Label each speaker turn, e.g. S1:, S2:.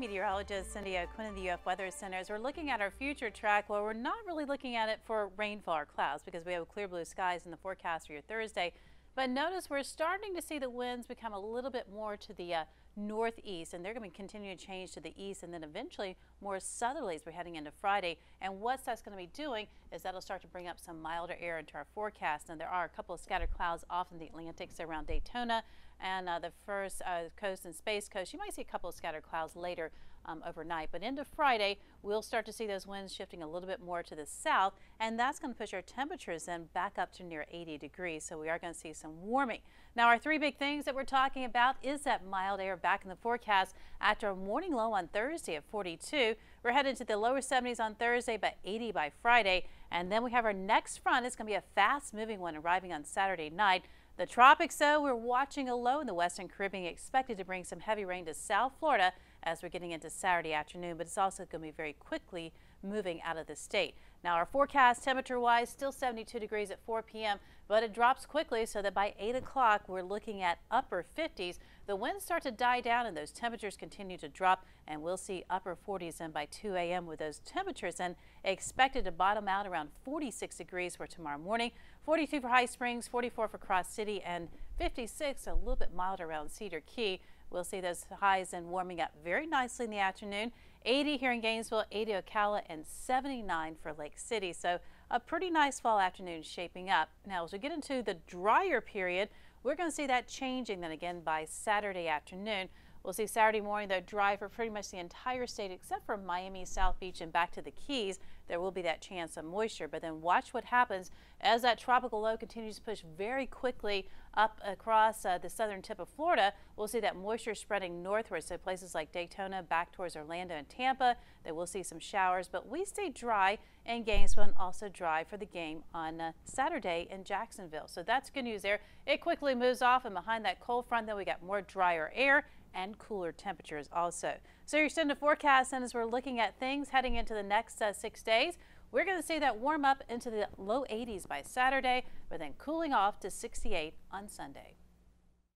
S1: meteorologist Cindy O'Quinn in the UF Weather Center. As we're looking at our future track, well, we're not really looking at it for rainfall or clouds because we have clear blue skies in the forecast for your Thursday. But notice we're starting to see the winds become a little bit more to the northeast, and they're going to continue to change to the east and then eventually more southerly as we're heading into Friday. And what that's going to be doing is that'll start to bring up some milder air into our forecast. And there are a couple of scattered clouds off in the Atlantic, so around Daytona and the first coast and Space Coast. You might see a couple of scattered clouds later overnight, but into Friday we'll start to see those winds shifting a little bit more to the south, and that's going to push our temperatures then back up to near 80 degrees. So we are going to see some warming. Now our three big things that we're talking about is that mild air back in the forecast after a morning low on Thursday at 42. We're headed to the lower 70s on Thursday, but 80 by Friday. And then we have our next front. It's going to be a fast moving one arriving on Saturday night. The tropics, though, we're watching a low in the western Caribbean, expected to bring some heavy rain to South Florida as we're getting into Saturday afternoon, but it's also going to be very quickly moving out of the state. Now our forecast temperature-wise, still 72 degrees at 4 p.m., but it drops quickly so that by 8 o'clock we're looking at upper 50s. The winds start to die down and those temperatures continue to drop, and we'll see upper 40s then by 2 a.m. with those temperatures then expected to bottom out around 46 degrees for tomorrow morning, 42 for High Springs, 44 for Cross City, and 56 a little bit milder around Cedar Key. We'll see those highs then warming up very nicely in the afternoon. 80 here in Gainesville, 80 Ocala, and 79 for Lake City. So a pretty nice fall afternoon shaping up. Now as we get into the drier period, we're going to see that changing then again by Saturday afternoon. We'll see Saturday morning, though, dry for pretty much the entire state except for Miami, South Beach, and back to the Keys. There will be that chance of moisture, but then watch what happens as that tropical low continues to push very quickly up across the southern tip of Florida. We'll see that moisture spreading northward, so places like Daytona, back towards Orlando and Tampa, they will see some showers, but we stay dry in Gainesville and also dry for the game on Saturday in Jacksonville. So that's good news there. It quickly moves off, and behind that cold front, then we got more drier air and cooler temperatures also. So your extended forecast, and as we're looking at things heading into the next 6 days, we're going to see that warm up into the low 80s by Saturday, but then cooling off to 68 on Sunday.